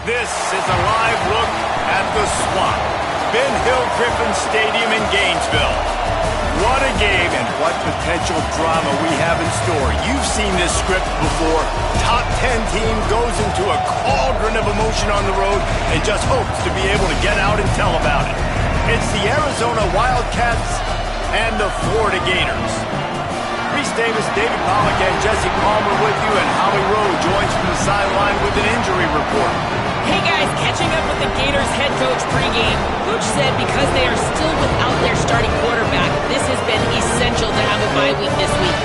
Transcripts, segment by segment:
This is a live look at the Swamp, Ben Hill Griffin Stadium in Gainesville. What a game and what potential drama we have in store. You've seen this script before. Top 10 team goes into a cauldron of emotion on the road and just hopes to be able to get out and tell about it. It's the Arizona Wildcats and the Florida Gators. Reese Davis, David Pollack, and Jesse Palmer with you, and Holly Rowe joins from the sideline with an injury report. Hey guys, catching up with the Gators head coach pregame. Coach said because they are still without their starting quarterback, this has been essential to have a bye week this week.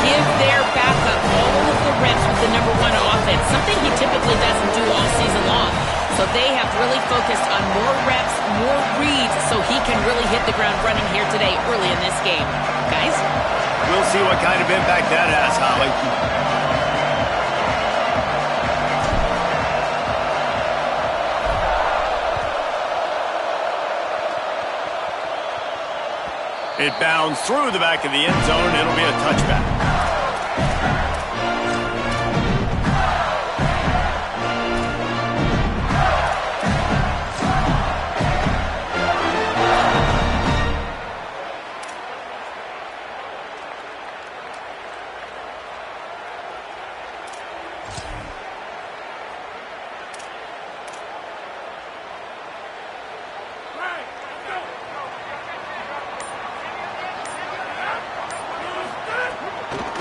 Give their backup all of the reps with the #1 offense, something he typically doesn't do all season long. So they have really focused on more reps, more reads, so he can really hit the ground running here today early in this game. Guys? We'll see what kind of impact that has, Holly. It bounds through the back of the end zone. It'll be a touchback.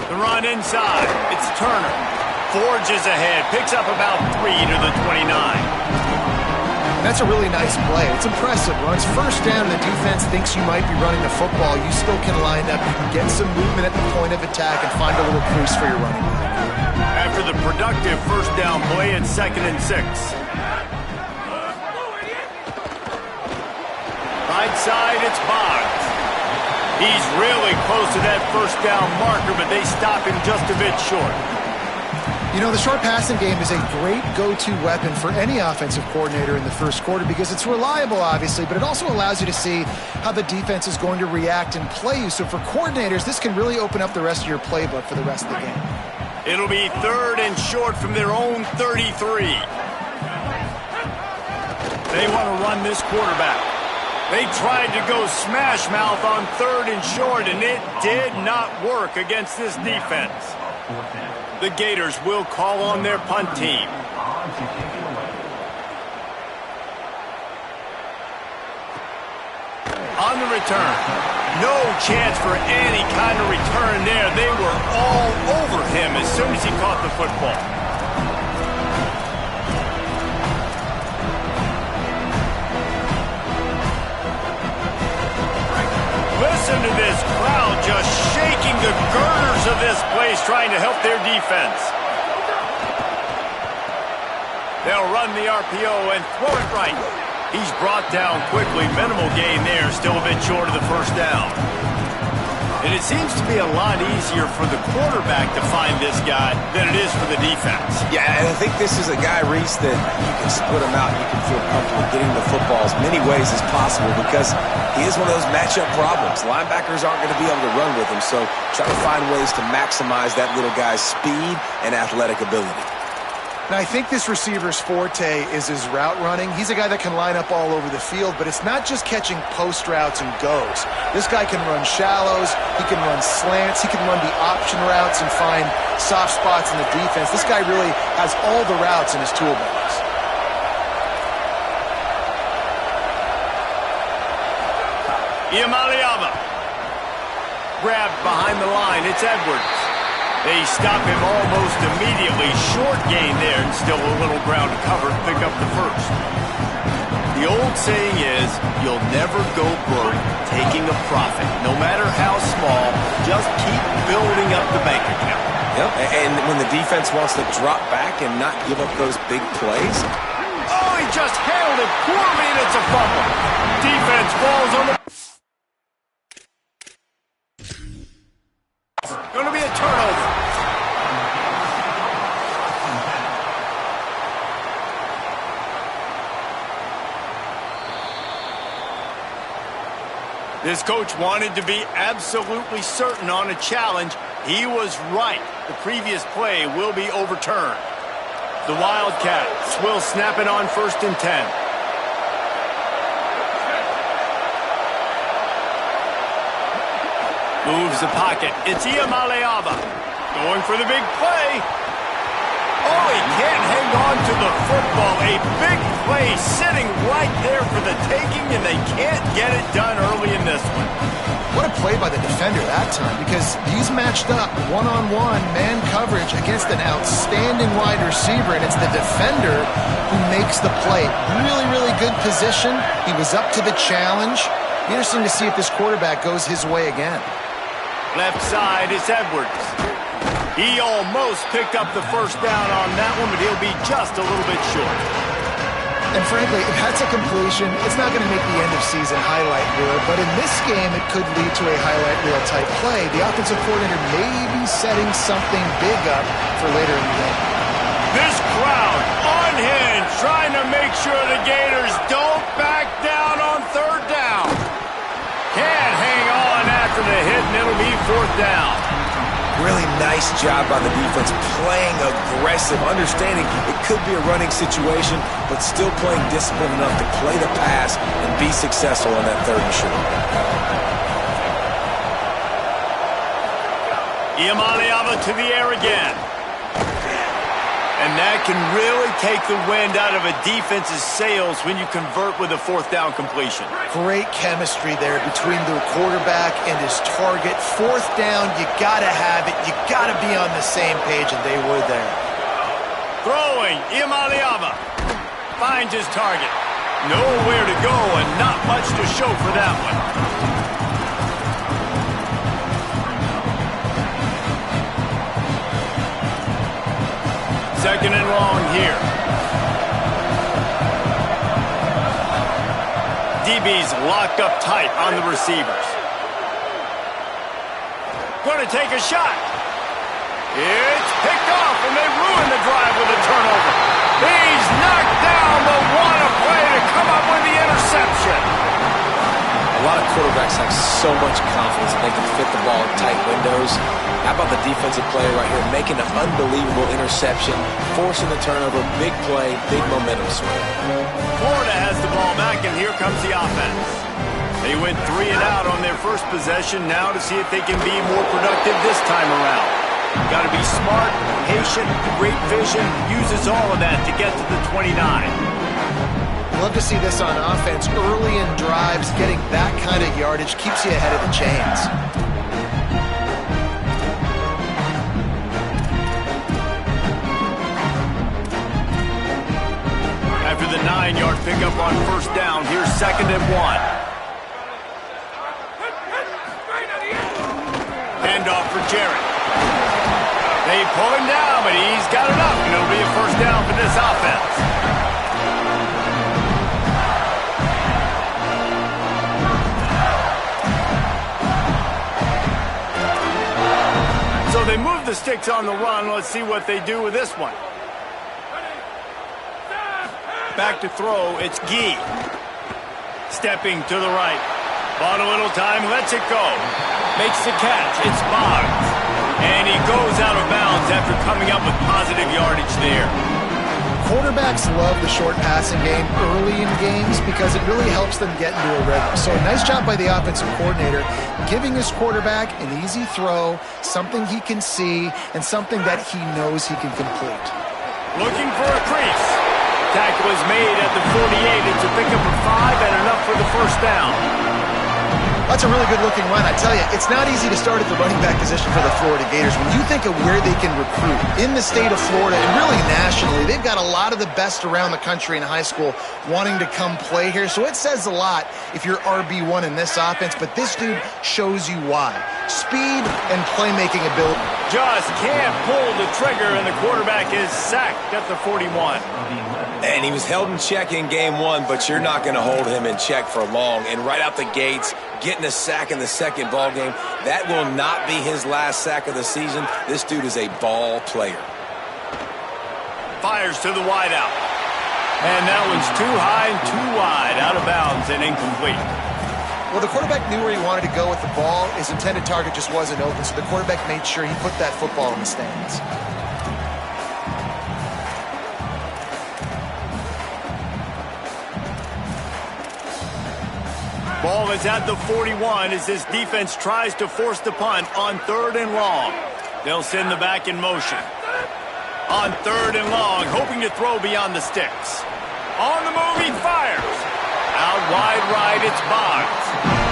The run inside. It's Turner. Forges ahead. Picks up about 3 to the 29. That's a really nice play. It's impressive. Runs first down, and the defense thinks you might be running the football. You still can line up. You can get some movement at the point of attack and find a little crease for your running back. After the productive first down play, it's 2nd and 6. Right side, it's Boggs. He's really close to that first down marker, but they stop him just a bit short. You know, the short passing game is a great go-to weapon for any offensive coordinator in the first quarter because it's reliable, obviously, but it also allows you to see how the defense is going to react and play you. So for coordinators, this can really open up the rest of your playbook for the rest of the game. It'll be 3rd and short from their own 33. They want to run this quarterback. They tried to go smash mouth on 3rd and short, and it did not work against this defense. The Gators will call on their punt team. On the return, no chance for any kind of return there. They were all over him as soon as he caught the football. Listen to this crowd just shaking the girders of this place, trying to help their defense. They'll run the RPO and throw it right. He's brought down quickly. Minimal gain there, still a bit short of the first down. And it seems to be a lot easier for the quarterback to find this guy than it is for the defense. Yeah, and I think this is a guy, Reese, that you can split him out. You can feel comfortable getting the football as many ways as possible because he is one of those matchup problems. Linebackers aren't going to be able to run with him, so try to find ways to maximize that little guy's speed and athletic ability. Now, I think this receiver's forte is his route running. He's a guy that can line up all over the field, but it's not just catching post routes and goes. This guy can run shallows, he can run slants, he can run the option routes and find soft spots in the defense. This guy really has all the routes in his toolbox. Iamaleava. Grabbed behind the line, it's Edwards. They stop him almost immediately. Short gain there and still a little ground to cover to pick up the first. The old saying is, you'll never go broke taking a profit. No matter how small, just keep building up the bank account. Yep, and when the defense wants to drop back and not give up those big plays. Oh, he just handled it poorly and it's a fumble. Defense falls on the... Going to be a turnover. This coach wanted to be absolutely certain on a challenge. He was right. The previous play will be overturned. The Wildcats will snap it on 1st and 10. Moves the pocket. It's Iamaleava going for the big play. Oh, he can't hang on to the football. A big play sitting right there for the taking, and they can't get it done early in this one. What a play by the defender that time, because he's matched up one-on-one man coverage against an outstanding wide receiver, and it's the defender who makes the play. Really, really good position. He was up to the challenge. Be interesting to see if this quarterback goes his way again. Left side is Edwards. He almost picked up the first down on that one, but he'll be just a little bit short. And frankly, if that's a completion, it's not going to make the end-of-season highlight reel, but in this game, it could lead to a highlight reel type play. The offensive coordinator may be setting something big up for later in the game. This crowd unhinged, trying to make sure the Gators don't back down on 3rd down. Can't hang on after the hit, and it'll be 4th down. Really nice job by the defense, playing aggressive, understanding it could be a running situation, but still playing disciplined enough to play the pass and be successful on that 3rd and short. Iamaleava to the air again. And that can really take the wind out of a defense's sails when you convert with a 4th down completion. Great chemistry there between the quarterback and his target. 4th down, you gotta have it. You gotta be on the same page, and they were there. Throwing, Iamaleava finds his target. Nowhere to go and not much to show for that one. 2nd and long here. DB's locked up tight on the receivers. Going to take a shot. It's picked off, and they ruin the drive with a turnover. He's knocked down, but what a play to come up with the interception. A lot of quarterbacks have so much confidence that they can fit the ball in tight windows. How about the defensive player right here making an unbelievable interception, forcing the turnover, big play, big momentum swing. Florida has the ball back, and here comes the offense. They went 3 and out on their first possession, now to see if they can be more productive this time around. Got to be smart, patient, great vision, uses all of that to get to the 29. Love to see this on offense. Early in drives, getting that kind of yardage keeps you ahead of the chains. After the 9-yard pickup on 1st down, here's 2nd and 1. Handoff for Jarrett. They pull him down, but he's got enough, and it'll be a 1st down for this offense. So they move the sticks on the run. Let's see what they do with this one. Back to throw, it's Gee. Stepping to the right. Bought a little time, lets it go. Makes the catch, it's Boggs. And he goes out of bounds after coming up with positive yardage there. Quarterbacks love the short passing game early in games because it really helps them get into a rhythm. So nice job by the offensive coordinator, giving his quarterback an easy throw, something he can see, and something that he knows he can complete. Looking for a crease. Tackle is made at the 48. It's a pickup of 5 and enough for the 1st down. That's a really good-looking run. I tell you, it's not easy to start at the running back position for the Florida Gators. When you think of where they can recruit in the state of Florida and really nationally, they've got a lot of the best around the country in high school wanting to come play here. So it says a lot if you're RB1 in this offense, but this dude shows you why. Speed and playmaking ability. Just can't pull the trigger, and the quarterback is sacked at the 41. And he was held in check in game 1, but you're not going to hold him in check for long. And right out the gates, getting a sack in the 2nd ball game, that will not be his last sack of the season. This dude is a ball player. Fires to the wideout. And that one's too high and too wide, out of bounds and incomplete. Well, the quarterback knew where he wanted to go with the ball. His intended target just wasn't open, so the quarterback made sure he put that football in the stands. Ball is at the 41 as this defense tries to force the punt on 3rd and long. They'll send the back in motion. On 3rd and long, hoping to throw beyond the sticks. On the move, he fires. Out wide right, it's Boggs.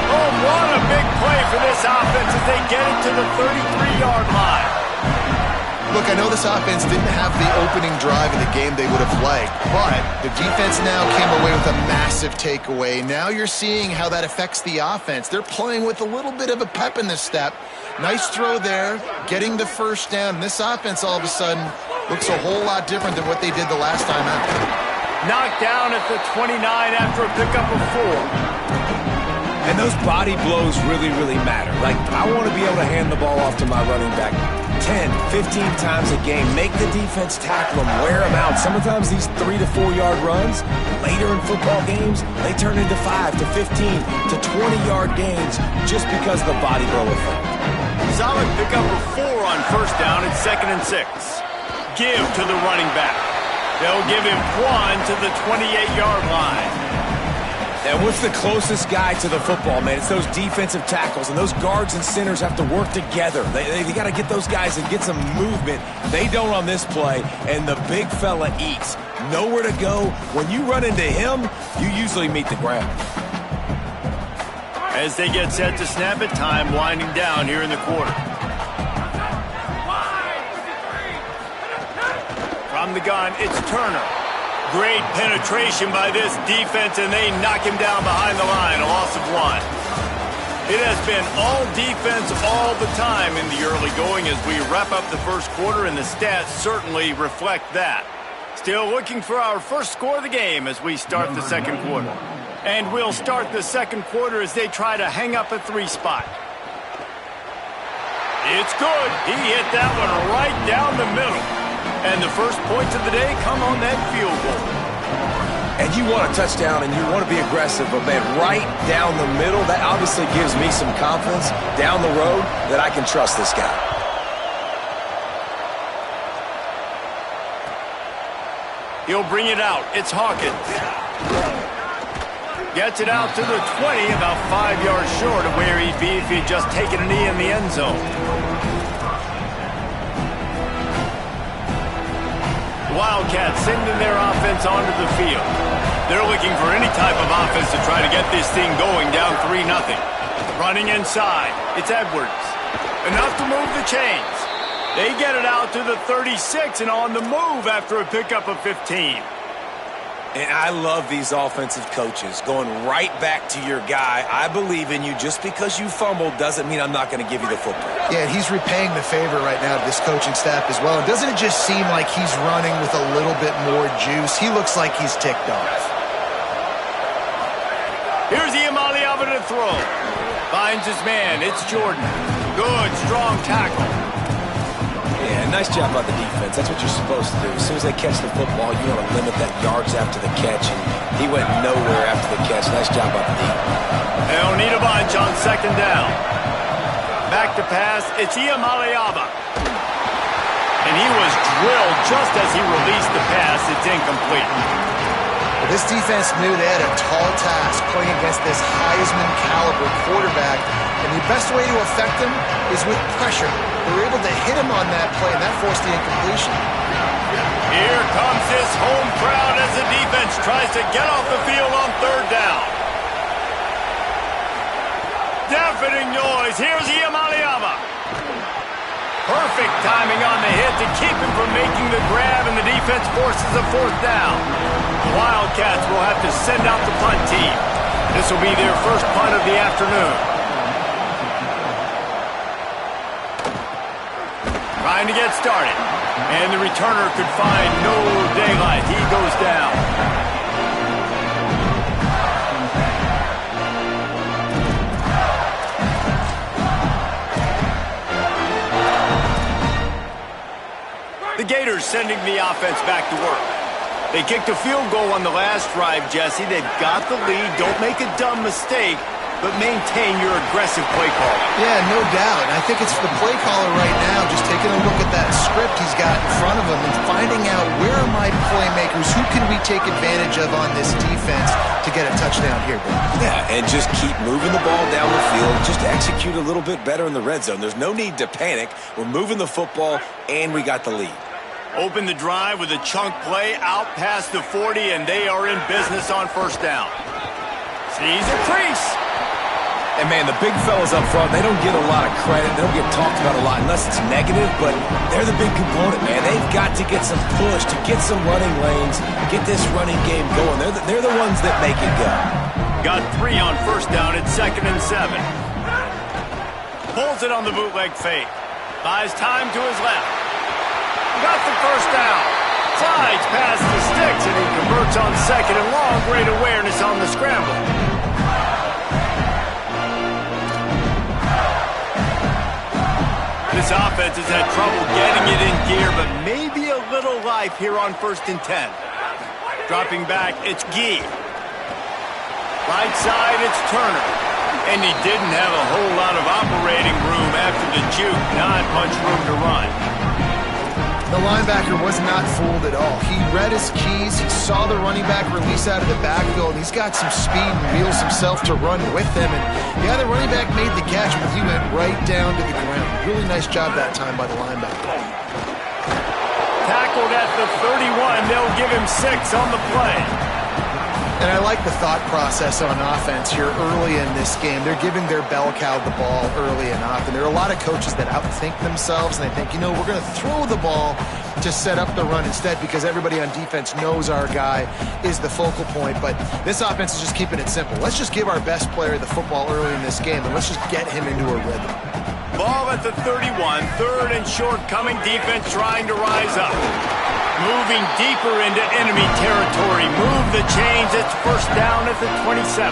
Oh, what a big play for this offense as they get it to the 33-yard line. Look, I know this offense didn't have the opening drive in the game they would have liked, but the defense now came away with a massive takeaway. Now you're seeing how that affects the offense. They're playing with a little bit of a pep in the step. Nice throw there, getting the first down. This offense all of a sudden looks a whole lot different than what they did the last time out. Knocked down at the 29 after a pickup of 4. And those body blows really, really matter. Like, I want to be able to hand the ball off to my running back 10, 15 times a game. Make the defense tackle them, wear them out. Sometimes these 3 to 4 yard runs, later in football games, they turn into 5 to 15 to 20-yard gains just because of the body blow effect. Solid pickup of 4 on first down at 2nd and 6. Give to the running back. They'll give him 1 to the 28-yard line. And what's the closest guy to the football, man? It's those defensive tackles, and those guards and centers have to work together. They got to get those guys and get some movement. They don't on this play, and the big fella eats. Nowhere to go. When you run into him, you usually meet the ground. As they get set to snap it, time winding down here in the quarter. From the gun, it's Turner. Great penetration by this defense, and they knock him down behind the line, a loss of 1. It has been all defense all the time in the early going as we wrap up the first quarter, and the stats certainly reflect that. Still looking for our first score of the game as we start the second quarter. And we'll start the second quarter as they try to hang up a 3 spot. It's good. He hit that one right down the middle. And the first points of the day come on that field goal. And you want a touchdown and you want to be aggressive, but man, right down the middle, that obviously gives me some confidence down the road that I can trust this guy. He'll bring it out. It's Hawkins. Gets it out to the 20, about 5 yards short of where he'd be if he'd just taken a knee in the end zone. Wildcats sending their offense onto the field. They're looking for any type of offense to try to get this thing going down 3-0. Running inside, it's Edwards. Enough to move the chains. They get it out to the 36 and on the move after a pickup of 15. And I love these offensive coaches going right back to your guy. I believe in you. Just because you fumbled doesn't mean I'm not going to give you the football. Yeah, he's repaying the favor right now to this coaching staff as well. And doesn't it just seem like he's running with a little bit more juice? He looks like he's ticked off. Here's Iamaleava to throw. Finds his man. It's Jordan. Good, strong tackle. Yeah, nice job by the defense. That's what you're supposed to do. As soon as they catch the football, you want to limit that yards after the catch. And he went nowhere after the catch. Nice job by the defense. They'll need a bunch on 2nd down. Back to pass. It's Iamaleava. And he was drilled just as he released the pass. It's incomplete. This defense knew they had a tall task playing against this Heisman-caliber quarterback, and the best way to affect him is with pressure. They were able to hit him on that play, and that forced the incompletion. Here comes this home crowd as the defense tries to get off the field on 3rd down. Deafening noise. Here's Iamaleava. Perfect timing on the hit to keep him from making the grab, and the defense forces a 4th down. The Wildcats will have to send out the punt team. This will be their first punt of the afternoon. Trying to get started. And the returner could find no daylight. He goes down. The Gators sending the offense back to work. They kicked a field goal on the last drive, Jesse. They've got the lead. Don't make a dumb mistake. but maintain your aggressive play call. Yeah, no doubt. And I think it's the play caller right now just taking a look at that script he's got in front of him and finding out where are my playmakers, who can we take advantage of on this defense to get a touchdown here, Bill. Yeah, and just keep moving the ball down the field. Just execute a little bit better in the red zone. There's no need to panic. We're moving the football, and we got the lead. Open the drive with a chunk play out past the 40, and they are in business on first down. Sees a crease. And, man, the big fellas up front, they don't get a lot of credit. They don't get talked about a lot unless it's negative, but they're the big component, man. They've got to get some push, to get some running lanes, get this running game going. They're the ones that make it go. Got 3 on first down at 2nd and 7. Pulls it on the bootleg fake. Buys time to his left. Got the first down. Slides past the sticks, and he converts on 2nd and long. Great awareness on the scramble. This offense has had trouble getting it in gear, but maybe a little life here on 1st and 10. Dropping back, it's Gee. Right side, it's Turner. And he didn't have a whole lot of operating room after the juke. Not much room to run. The linebacker was not fooled at all. He read his keys, he saw the running back release out of the backfield, and he's got some speed and wheels himself to run with him. And yeah, the running back made the catch, but he went right down to the ground. Really nice job that time by the linebacker. Tackled at the 31. They'll give him 6 on the play. And I like the thought process on offense here early in this game. They're giving their bell cow the ball early enough. And there are a lot of coaches that outthink themselves, and they think, you know, we're going to throw the ball to set up the run instead because everybody on defense knows our guy is the focal point. But this offense is just keeping it simple. Let's just give our best player the football early in this game, and let's just get him into a rhythm. Ball at the 31. 3rd and short coming. Defense trying to rise up. Moving deeper into enemy territory. Move the chains. It's first down at the 27.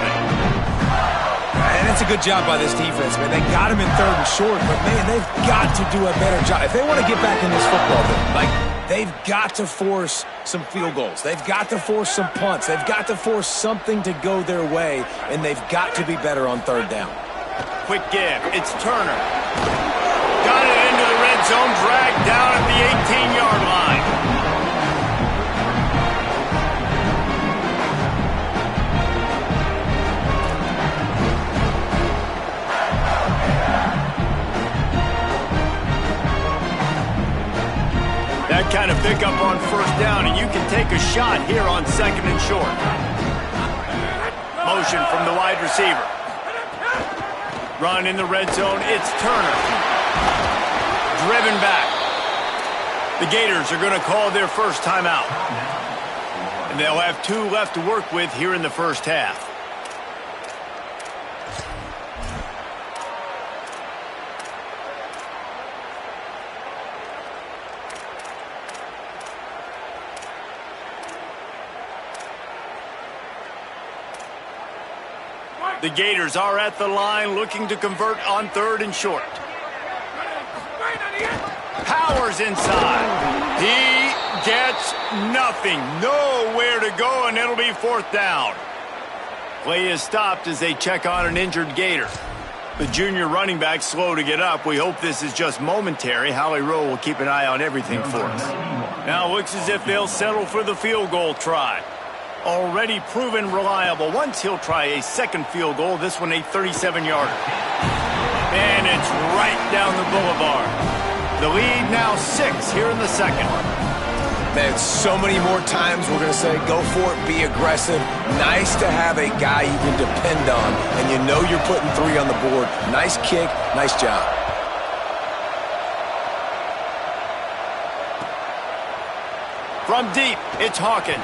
And it's a good job by this defense, man. They got him in 3rd and short, but, man, they've got to do a better job. If they want to get back in this football game, they've got to force some field goals. They've got to force some punts. They've got to force something to go their way, and they've got to be better on 3rd down. Quick give. It's Turner. Got it into the red zone. Dragged down at the 18-yard line. That kind of pickup on first down, and you can take a shot here on 2nd and short. Motion from the wide receiver. Run in the red zone, it's Turner. Driven back. The Gators are going to call their first timeout. And they'll have 2 left to work with here in the first half. The Gators are at the line looking to convert on 3rd and short. Powers inside. He gets nothing. Nowhere to go, and it'll be 4th down. Play is stopped as they check on an injured Gator. The junior running back slow to get up. We hope this is just momentary. Holly Rowe will keep an eye on everything for us. Now looks as if they'll settle for the field goal try. Already proven reliable. Once he'll try a 2nd field goal, this one a 37-yarder. And it's right down the boulevard. The lead now 6 here in the 2nd. Man, so many more times we're going to say, go for it, be aggressive. Nice to have a guy you can depend on, and you know you're putting 3 on the board. Nice kick, nice job. From deep, it's Hawkins.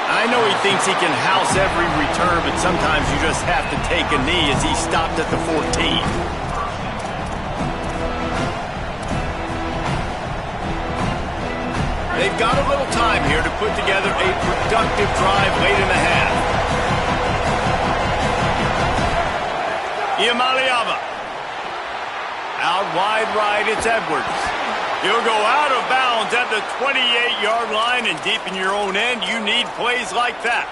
I know he thinks he can house every return, but sometimes you just have to take a knee as he stopped at the 14. They've got a little time here to put together a productive drive late in the half. Iamaleava. Out wide right, it's Edwards. He'll go out of bounds at the 28-yard line, and deep in your own end, you need plays like that.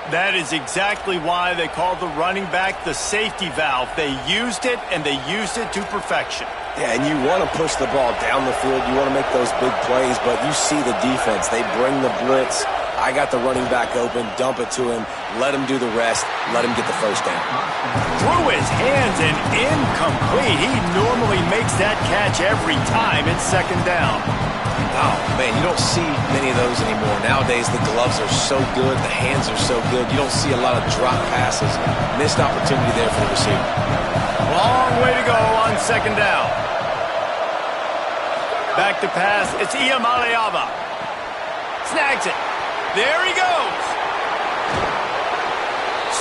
That is exactly why they call the running back the safety valve. They used it, and they used it to perfection. Yeah, and you want to push the ball down the field. You want to make those big plays, but you see the defense. They bring the blitz. I got the running back open, dump it to him, let him do the rest, let him get the first down. Through his hands and incomplete. He normally makes that catch every time. It's second down. Oh, man, you don't see many of those anymore. Nowadays, the gloves are so good, the hands are so good. You don't see a lot of drop passes. Missed opportunity there for the receiver. Long way to go on second down. Back to pass. It's Iamaleava. Snags it. There he goes.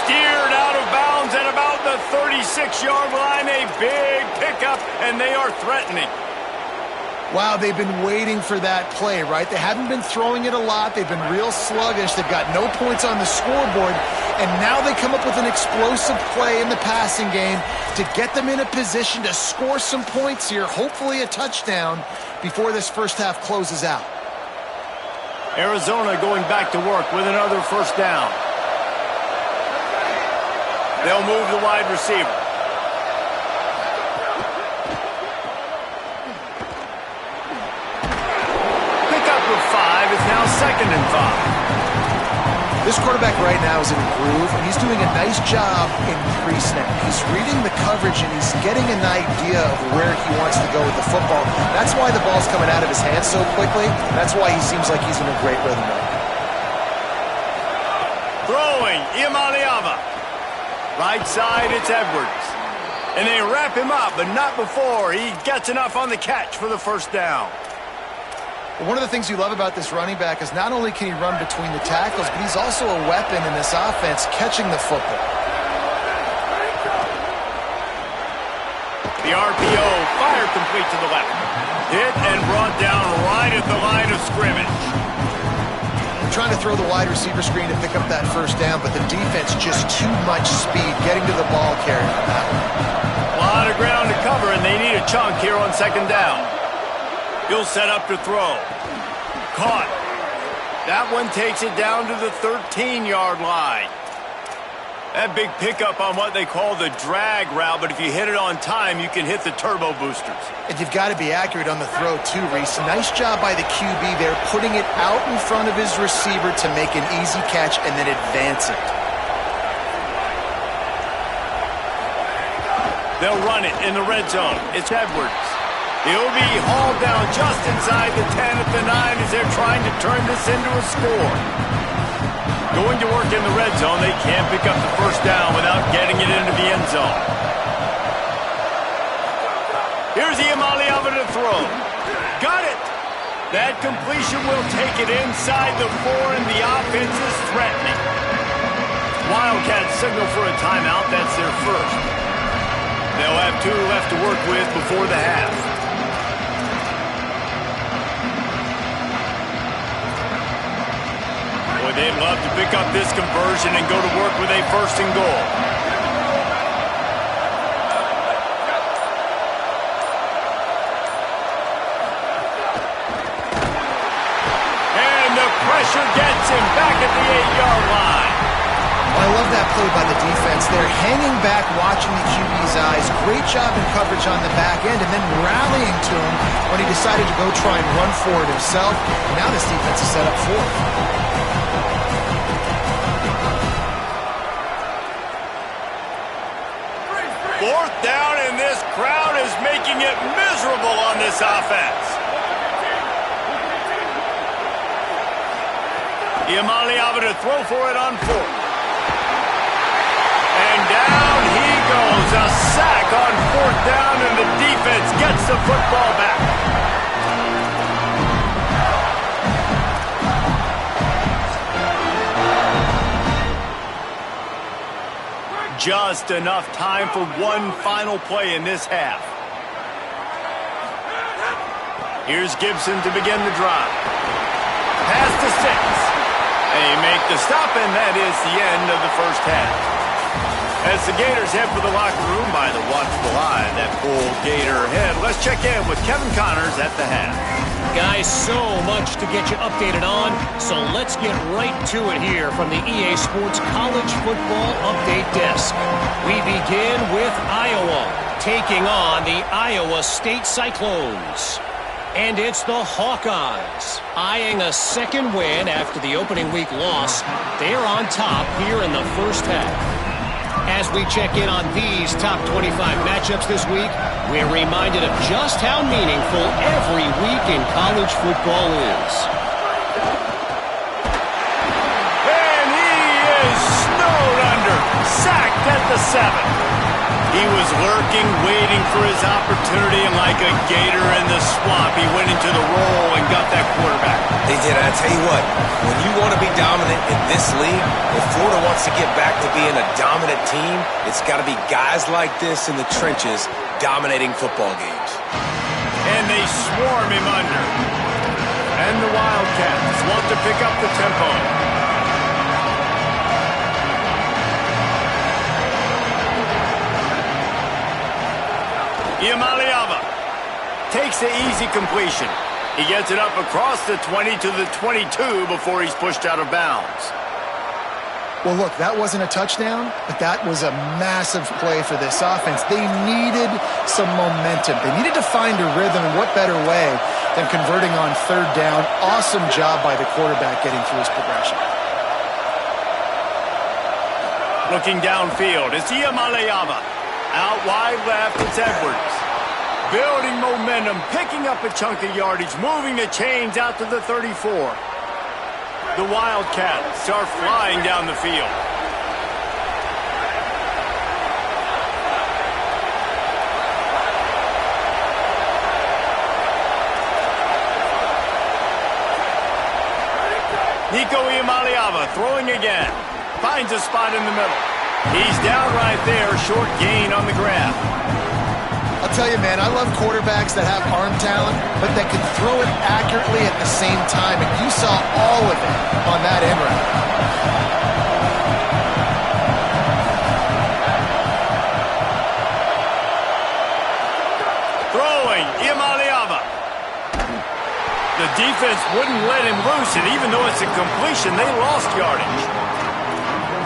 Steered out of bounds at about the 36-yard line. A big pickup, and they are threatening. Wow, they've been waiting for that play, right? They haven't been throwing it a lot. They've been real sluggish. They've got no points on the scoreboard. And now they come up with an explosive play in the passing game to get them in a position to score some points here, hopefully a touchdown, before this first half closes out. Arizona going back to work with another first down. They'll move the wide receiver. Pickup of 5 is now second and 5. This quarterback right now is in a groove, and he's doing a nice job in pre-snap. He's reading the coverage, and he's getting an idea of where he wants to go with the football. That's why the ball's coming out of his hands so quickly. That's why he seems like he's in a great rhythm right now. Throwing, Iamaleava. Right side, it's Edwards. And they wrap him up, but not before he gets enough on the catch for the first down. One of the things you love about this running back is not only can he run between the tackles, but he's also a weapon in this offense catching the football. The RPO fired complete to the left. Hit and brought down right at the line of scrimmage. Trying to throw the wide receiver screen to pick up that first down, but the defense just too much speed getting to the ball carrier on that one. A lot of ground to cover, and they need a chunk here on second down. He'll set up to throw. Caught. That one takes it down to the 13-yard line. That big pickup on what they call the drag route, but if you hit it on time, you can hit the turbo boosters. And you've got to be accurate on the throw too, Reese. Nice job by the QB there, putting it out in front of his receiver to make an easy catch and then advance it. They'll run it in the red zone. It's Edwards. He'll be hauled down just inside the 10 at the 9 as they're trying to turn this into a score. Going to work in the red zone, they can't pick up the first down without getting it into the end zone. Here's Iamaleava to throw. Got it. That completion will take it inside the 4, and the offense is threatening. Wildcats signal for a timeout. That's their first. They'll have 2 left to work with before the half. Boy, they'd love to pick up this conversion and go to work with a first and goal. And the pressure gets him back at the 8-yard line. I love that play by the defense. They're hanging back, watching the QB's eyes. Great job in coverage on the back end, and then rallying to him when he decided to go try and run for it himself. And now this defense is set up for it. Fourth down, and this crowd is making it miserable on this offense. Iamaleava to throw for it on 4th. And down he goes. A sack on 4th down, and the defense gets the football back. Just enough time for one final play in this half. Here's Gibson to begin the drive. Pass to 6. They make the stop, and that is the end of the first half. As the Gators head for the locker room by the watchful eye, that full Gator head. Let's check in with Kevin Connors at the half. Guys, so much to get you updated on, so let's get right to it here from the EA Sports College Football Update Desk. We begin with Iowa, taking on the Iowa State Cyclones. And it's the Hawkeyes, eyeing a second win after the opening week loss. They're on top here in the first half. As we check in on these top 25 matchups this week, we're reminded of just how meaningful every week in college football is. And he is snowed under, sacked at the 7. He was lurking, waiting for his opportunity, and like a gator in the swamp, he went into the roll and got that quarterback. They did, and I tell you what, when you want to be dominant in this league, if Florida wants to get back to being a dominant team, it's got to be guys like this in the trenches dominating football games. And they swarm him under. And the Wildcats want to pick up the tempo. Iamaleava takes the easy completion. He gets it up across the 20 to the 22 before he's pushed out of bounds. Well, look, that wasn't a touchdown, but that was a massive play for this offense. They needed some momentum. They needed to find a rhythm, and what better way than converting on third down. Awesome job by the quarterback getting through his progression. Looking downfield, it's Iamaleava. Out wide left, it's Edwards. Building momentum, picking up a chunk of yardage, moving the chains out to the 34. The Wildcats are flying down the field. Nico Iamaleava throwing again. Finds a spot in the middle. He's down right there, short gain on the grab. I'll tell you, man, I love quarterbacks that have arm talent, but that can throw it accurately at the same time, and you saw all of it on that end route. Throwing, Iamaleava. The defense wouldn't let him loose, and even though it's a completion, they lost yardage.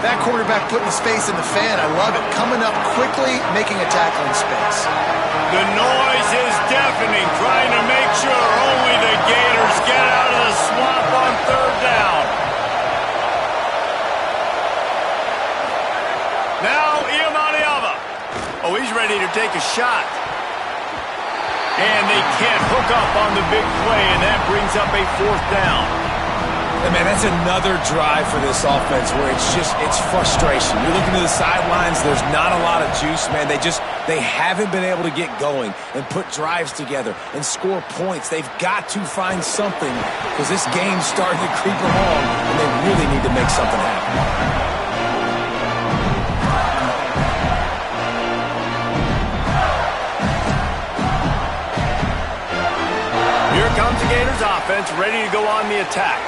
That quarterback putting his face in the fan, I love it. Coming up quickly, making a tackle in space. The noise is deafening, trying to make sure only the Gators get out of the swamp on third down. Now Iamaleava. Oh, he's ready to take a shot. And they can't hook up on the big play, and that brings up a fourth down. And man, that's another drive for this offense where it's frustration. You're looking to the sidelines, there's not a lot of juice, man. They haven't been able to get going and put drives together and score points. They've got to find something because this game's starting to creep along and they really need to make something happen. Here comes the Gators offense, ready to go on the attack.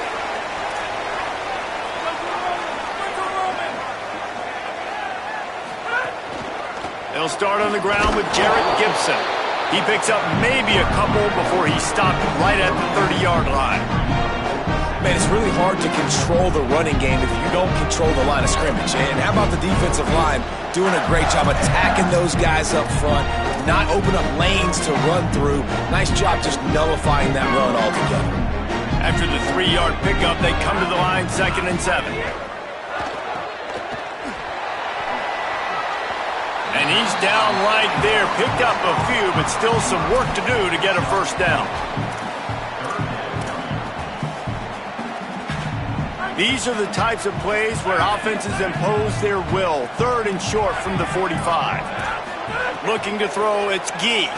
They'll start on the ground with Jarrett Gibson. He picks up maybe a couple before he's stopped right at the 30-yard line. Man, it's really hard to control the running game if you don't control the line of scrimmage. And how about the defensive line doing a great job attacking those guys up front, not open up lanes to run through. Nice job just nullifying that run altogether. After the 3-yard pickup, they come to the line 2nd and 7. And he's down right there, picked up a few, but still some work to do to get a first down. These are the types of plays where offenses impose their will. 3rd and short from the 45. Looking to throw, it's Gee.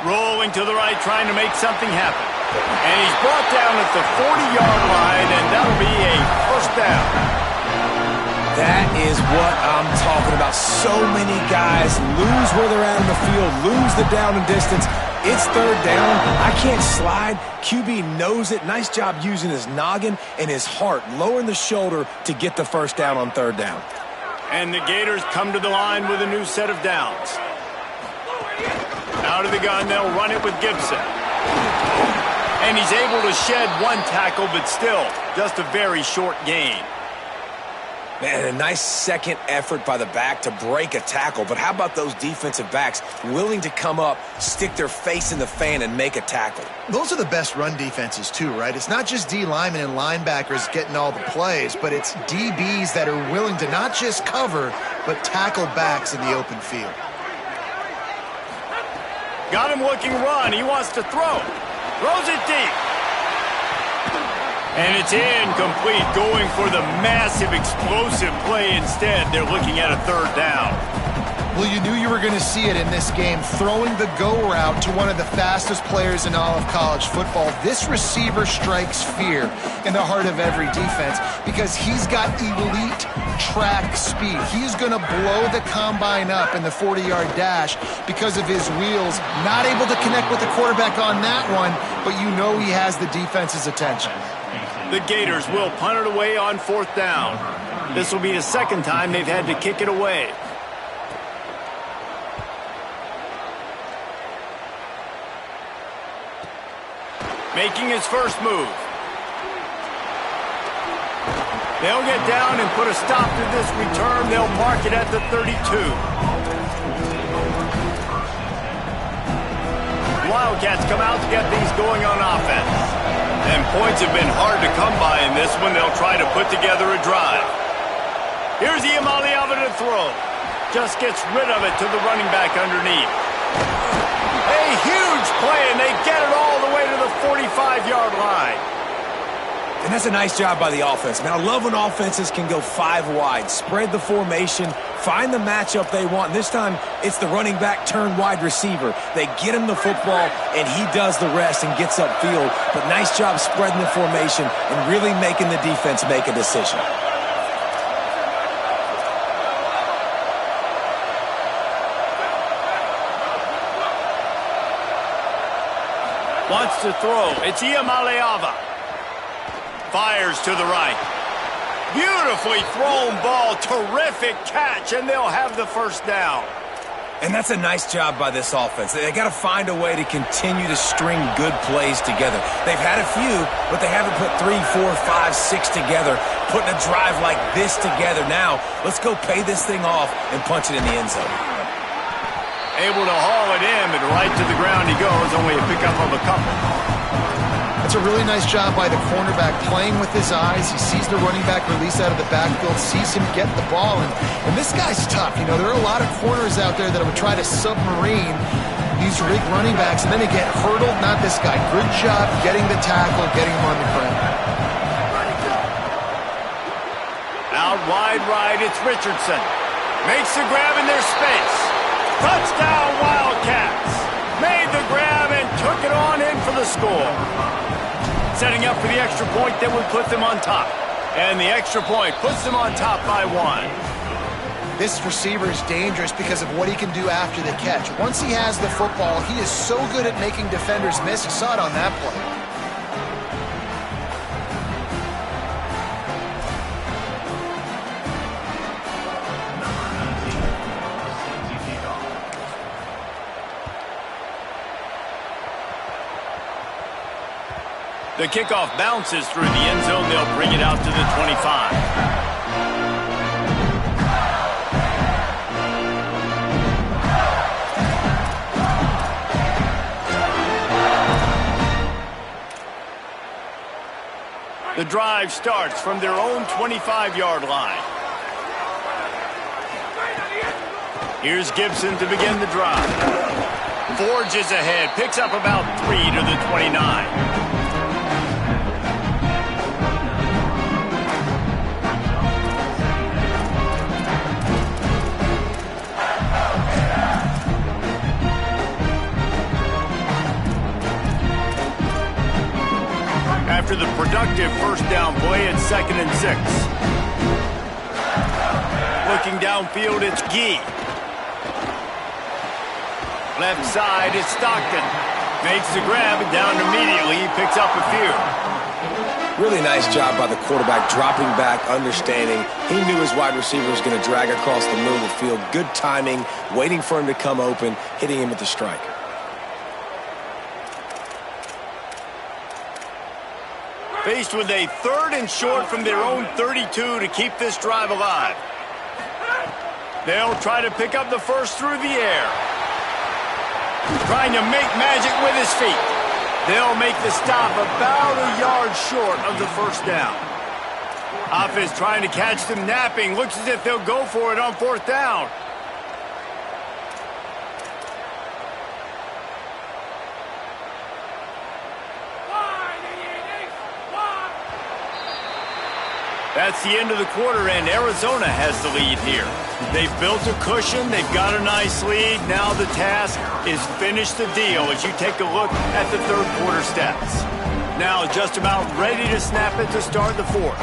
Rolling to the right, trying to make something happen. And he's brought down at the 40-yard line, and that'll be a first down. That is what I'm talking about. So many guys lose where they're at in the field, lose the down and distance. It's 3rd down. I can't slide. QB knows it. Nice job using his noggin and his heart, lowering the shoulder to get the first down on 3rd down. And the Gators come to the line with a new set of downs. Out of the gun, they'll run it with Gibson. And he's able to shed one tackle, but still, just a very short gain. Man, a nice second effort by the back to break a tackle. But how about those defensive backs willing to come up, stick their face in the fan, and make a tackle? Those are the best run defenses too, right? It's not just D linemen and linebackers getting all the plays, but it's DBs that are willing to not just cover, but tackle backs in the open field. Got him looking run. He wants to throw. Throws it deep. And it's incomplete, going for the massive explosive play instead. They're looking at a third down. Well, you knew you were going to see it in this game, throwing the go route to one of the fastest players in all of college football. This receiver strikes fear in the heart of every defense because he's got elite track speed. He's going to blow the combine up in the 40-yard dash because of his wheels. Not able to connect with the quarterback on that one, but you know he has the defense's attention. The Gators will punt it away on fourth down. This will be the second time they've had to kick it away. Making his first move. They'll get down and put a stop to this return. They'll mark it at the 32. Wildcats come out to get these going on offense. And points have been hard to come by in this one. They'll try to put together a drive. Here's Iamaleava to throw. Just gets rid of it to the running back underneath. A huge play, and they get it all the way to the 45-yard line. And that's a nice job by the offense. Man, I love when offenses can go five wide, spread the formation, find the matchup they want. This time, it's the running back turned wide receiver. They get him the football, and he does the rest and gets upfield. But nice job spreading the formation and really making the defense make a decision. Wants to throw. It's Iamaleava. Fires to the right. Beautifully thrown ball. Terrific catch, and they'll have the first down. And that's a nice job by this offense. They got to find a way to continue to string good plays together. They've had a few, but they haven't put 3, 4, 5, 6 together, putting a drive like this together. Now, let's go pay this thing off and punch it in the end zone. Able to haul it in, but right to the ground he goes. Only a pickup of a couple. It's a really nice job by the cornerback playing with his eyes. He sees the running back release out of the backfield, sees him get the ball, and this guy's tough. You know, there are a lot of corners out there that would try to submarine these big running backs, and then they get hurdled. Not this guy. Good job getting the tackle, getting him on the ground. Out wide right, it's Richardson. Makes the grab in their space. Touchdown, Wildcats. Made the grab and took it on in for the score. Setting up for the extra point that would put them on top. And the extra point puts them on top by 1. This receiver is dangerous because of what he can do after the catch. Once he has the football, he is so good at making defenders miss. You saw it on that play. The kickoff bounces through the end zone. They'll bring it out to the 25. The drive starts from their own 25-yard line. Here's Gibson to begin the drive. Forges ahead, picks up about 3 to the 29. After the productive first down play, it's 2nd and 6. Looking downfield, it's Gee. Left side, it's Stockton. Makes the grab and down immediately. He picks up a few. Really nice job by the quarterback, dropping back, understanding. He knew his wide receiver was going to drag across the middle of the field. Good timing, waiting for him to come open, hitting him with the strike. Faced with a 3rd and short from their own 32 to keep this drive alive. They'll try to pick up the first through the air. Trying to make magic with his feet. They'll make the stop about a yard short of the first down. Offense trying to catch them napping. Looks as if they'll go for it on 4th down. That's the end of the quarter, and Arizona has the lead here. They've built a cushion. They've got a nice lead. Now the task is finish the deal as you take a look at the 3rd quarter stats. Now just about ready to snap it to start the 4th.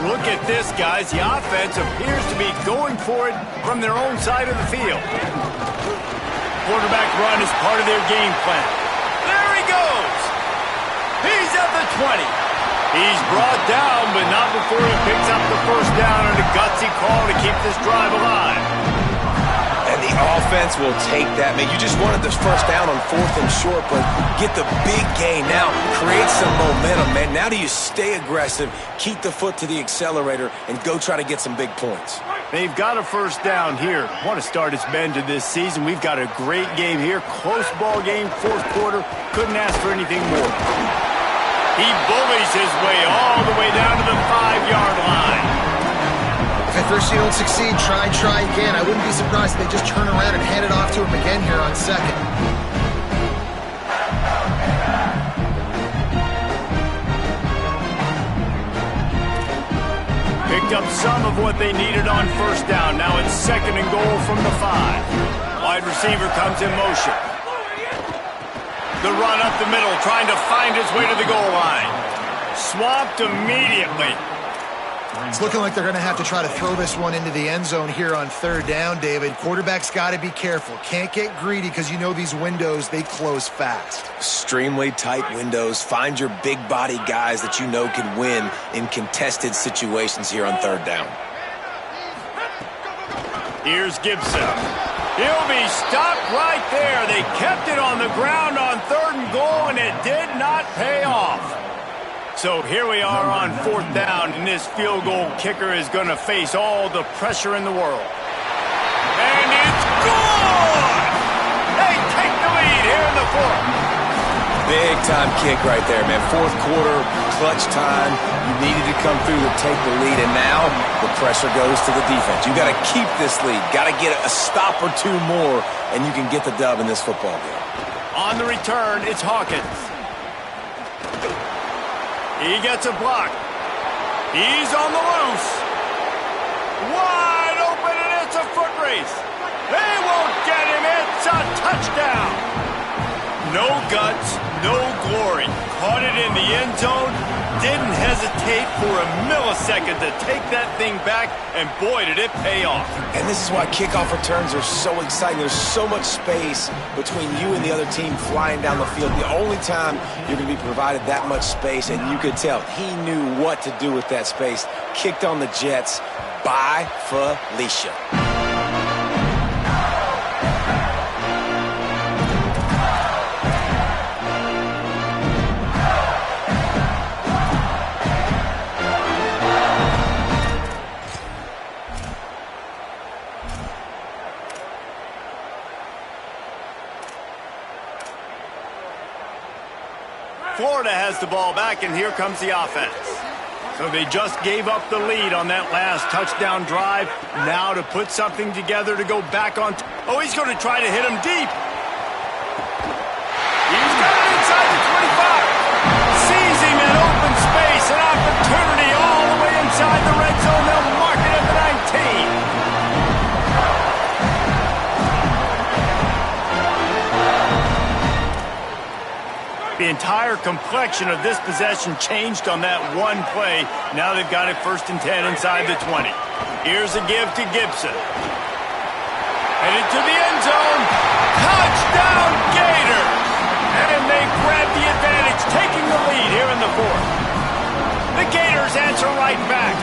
Look at this, guys. The offense appears to be going for it from their own side of the field. Quarterback run is part of their game plan. There he goes. He's at the 20. He's brought down, but not before he picks up the first down on a gutsy call to keep this drive alive. And the offense will take that. Man, you just wanted this first down on 4th and short, but get the big gain now. Create some momentum, man. Now do you stay aggressive, keep the foot to the accelerator, and go try to get some big points. They've got a first down here. Want to start its bend to this season. We've got a great game here. Close ball game, 4th quarter. Couldn't ask for anything more. He bullies his way all the way down to the 5-yard line. If at first you don't succeed, try again. I wouldn't be surprised if they just turn around and hand it off to him again here on 2nd. Picked up some of what they needed on 1st down. Now it's 2nd and goal from the 5. Wide receiver comes in motion. The run up the middle, trying to find his way to the goal line. Swamped immediately. It's looking like they're going to have to try to throw this one into the end zone here on 3rd down, David. Quarterback's got to be careful. Can't get greedy because you know these windows, they close fast. Extremely tight windows. Find your big body guys that you know can win in contested situations here on 3rd down. Here's Gibson. He'll be stopped right there. They kept it on the ground on 3rd and goal, and it did not pay off. So here we are on 4th down, and this field goal kicker is going to face all the pressure in the world. And it's good! They take the lead here in the 4th. Big time kick right there, man. 4th quarter, clutch time. You needed to come through to take the lead, and now the pressure goes to the defense. You got to keep this lead. Got to get a stop or 2 more, and you can get the dub in this football game. On the return, it's Hawkins. He gets a block. He's on the loose. Wide open, and it's a foot race. They won't get him. It's a touchdown. No guts, no glory. Caught it in the end zone. Didn't hesitate for a millisecond to take that thing back, and boy, did it pay off. And this is why kickoff returns are so exciting. There's so much space between you and the other team flying down the field. The only time you're going to be provided that much space, and you could tell he knew what to do with that space. Kicked on the Jets by Felicia. Florida has the ball back, and here comes the offense. So they just gave up the lead on that last touchdown drive. Now to put something together to go back on. Oh, he's going to try to hit him deep. He's got it inside the 25. Sees him in open space. An opportunity all the way inside the red zone. They'll mark it at the 19. entire complexion of this possession changed on that one play. Now they've got it 1st and 10 inside the 20. Here's a give to Gibson. Headed to the end zone. Touchdown, Gators! And they grab the advantage, taking the lead here in the 4th. The Gators answer right back.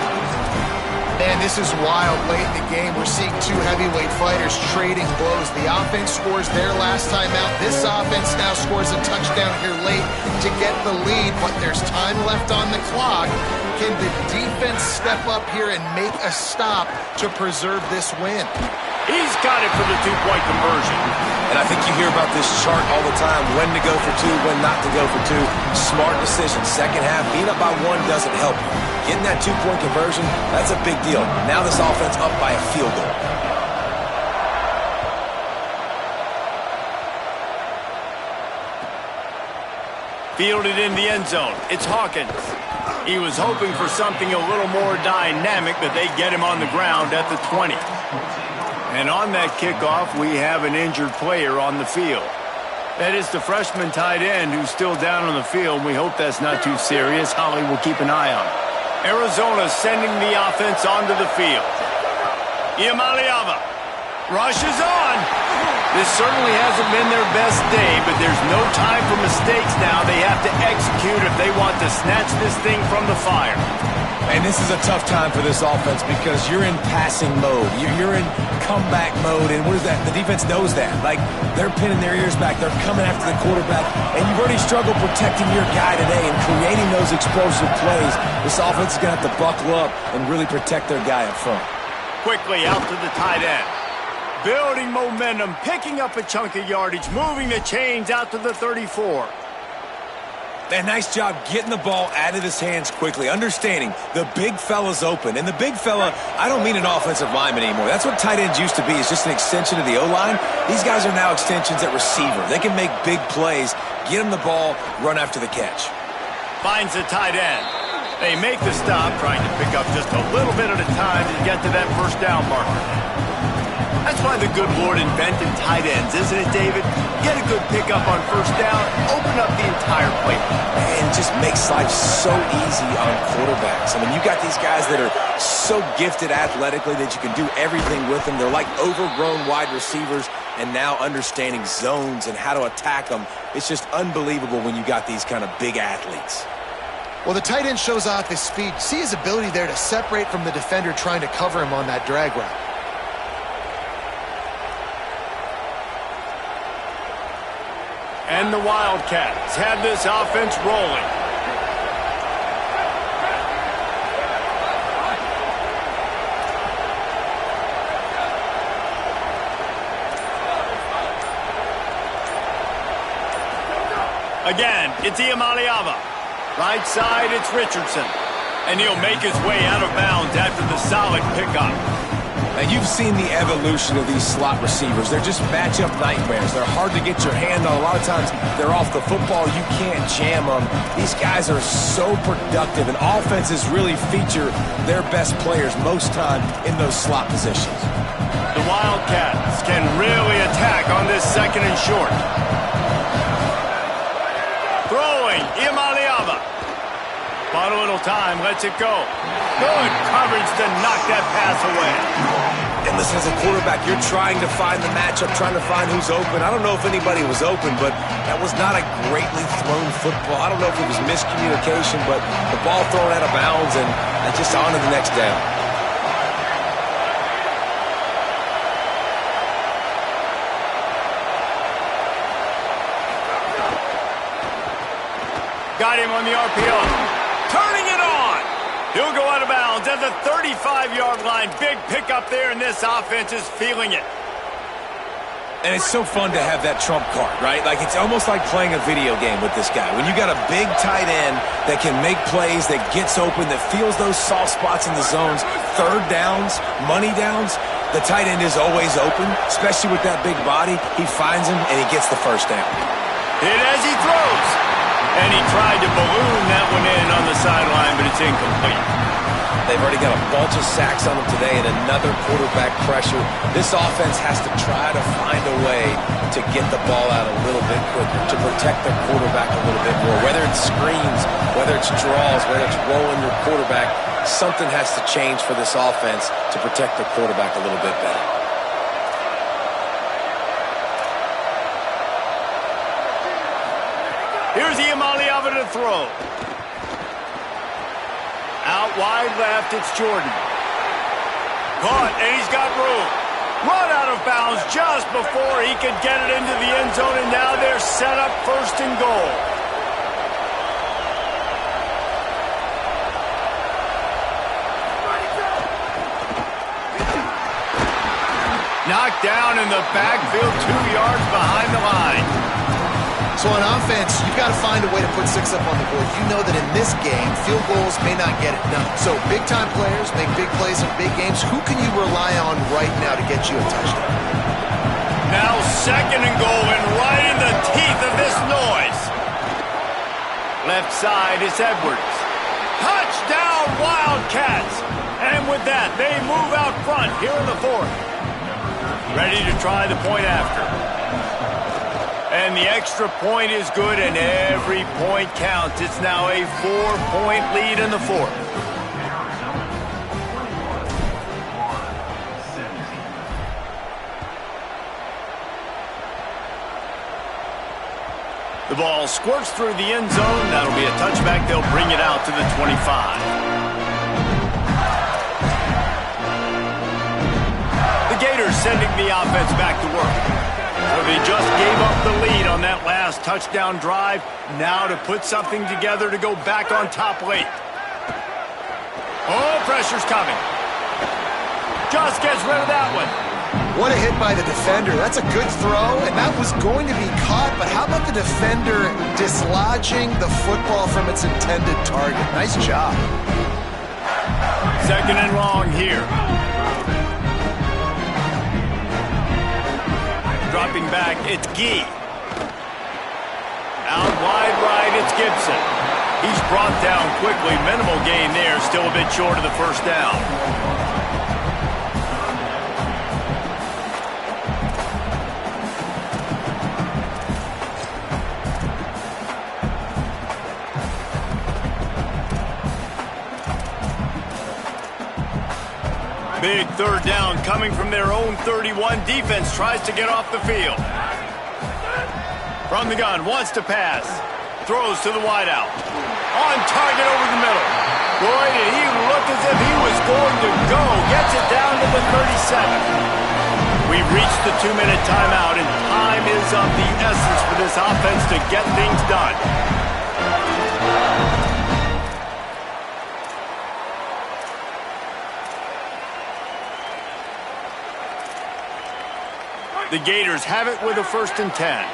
Man, this is wild. Late in the game, we're seeing two heavyweight fighters trading blows. The offense scores their last time out. This offense now scores a touchdown here late to get the lead, but there's time left on the clock. Can the defense step up here and make a stop to preserve this win? He's got it for the 2-point conversion. And I think you hear about this chart all the time, when to go for 2, when not to go for 2. Smart decision. Second half, being up by 1 doesn't help you. Getting that 2-point conversion, that's a big deal. Now this offense up by a field goal. Fielded in the end zone. It's Hawkins. He was hoping for something a little more dynamic, but they get him on the ground at the 20. And on that kickoff, we have an injured player on the field. That is the freshman tight end who's still down on the field. We hope that's not too serious. Holly will keep an eye on it. Arizona sending the offense onto the field. Iamaleava rushes on. This certainly hasn't been their best day, but there's no time for mistakes now. They have to execute if they want to snatch this thing from the fire. And this is a tough time for this offense because you're in passing mode. You're in comeback mode, and what is that? The defense knows that. Like, they're pinning their ears back. They're coming after the quarterback, and you've already struggled protecting your guy today and creating those explosive plays. This offense is going to have to buckle up and really protect their guy up front. Quickly out to the tight end. Building momentum, picking up a chunk of yardage, moving the chains out to the 34. And nice job getting the ball out of his hands quickly, understanding the big fella's open. And the big fella, I don't mean an offensive lineman anymore. That's what tight ends used to be. It's just an extension of the O-line. These guys are now extensions at receiver. They can make big plays, get him the ball, run after the catch. Finds the tight end. They make the stop, trying to pick up just a little bit at a time to get to that 1st down marker. That's why the good Lord invented tight ends, isn't it, David? Get a good pickup on 1st down, open up the entire play. And just makes life so easy on quarterbacks. I mean, you got these guys that are so gifted athletically that you can do everything with them. They're like overgrown wide receivers, and now understanding zones and how to attack them. It's just unbelievable when you got these kind of big athletes. Well, the tight end shows off his speed. See his ability there to separate from the defender trying to cover him on that drag route. And the Wildcats have this offense rolling. Again, it's Iamaleava. Right side, it's Richardson. And he'll make his way out of bounds after the solid pickup. Now, you've seen the evolution of these slot receivers. They're just matchup nightmares. They're hard to get your hand on. A lot of times, they're off the football. You can't jam them. These guys are so productive, and offenses really feature their best players most time in those slot positions. The Wildcats can really attack on this 2nd and short. Throwing, Iamaleava. Bought a little time, lets it go. Good coverage to knock that pass away. And listen, as a quarterback, you're trying to find the matchup, trying to find who's open. I don't know if anybody was open, but that was not a greatly thrown football. I don't know if it was miscommunication, but the ball thrown out of bounds, and just on to the next down. Got him on the RPO. Turning it on. He'll go out of bounds at the 35-yard line. Big pickup there, and this offense is feeling it. And it's so fun to have that trump card, right? Like, it's almost like playing a video game with this guy. When you got a big tight end that can make plays, that gets open, that feels those soft spots in the zones, 3rd downs, money downs, the tight end is always open, especially with that big body. He finds him, and he gets the 1st down. Hit as he throws. And he tried to balloon that one in on the sideline, but it's incomplete. They've already got a bunch of sacks on them today and another quarterback pressure. This offense has to try to find a way to get the ball out a little bit quicker, to protect their quarterback a little bit more. Whether it's screens, whether it's draws, whether it's rolling your quarterback, something has to change for this offense to protect their quarterback a little bit better. Here's Iamaleava to throw. Out wide left, it's Jordan. Caught, and he's got room. Run out of bounds just before he could get it into the end zone, and now they're set up first and goal. Knocked down in the backfield, 2 yards behind the line. So on offense, you've got to find a way to put 6 up on the board. You know that in this game, field goals may not get it done. So big-time players make big plays in big games. Who can you rely on right now to get you a touchdown? Now second and goal, and right in the teeth of this noise. Left side is Edwards. Touchdown, Wildcats! And with that, they move out front here in the fourth. Ready to try the point after. And the extra point is good, and every point counts. It's now a 4-point lead in the fourth. The ball squirts through the end zone. That'll be a touchback. They'll bring it out to the 25. The Gators sending the offense back to work. So they just gave up the lead on that last touchdown drive. Now to put something together to go back on top late. Oh, pressure's coming. Just gets rid of that one. What a hit by the defender. That's a good throw, and that was going to be caught, but how about the defender dislodging the football from its intended target? Nice job. Second and long here. Dropping back, it's Gee. Out wide right, it's Gibson. He's brought down quickly. Minimal gain there, still a bit short of the first down. Big third down coming from their own 31. Defense tries to get off the field. From the gun, wants to pass. Throws to the wideout. On target over the middle. Boy, did he look as if he was going to go. Gets it down to the 37. We've reached the 2-minute timeout, and time is of the essence for this offense to get things done. The Gators have it with a 1st and 10.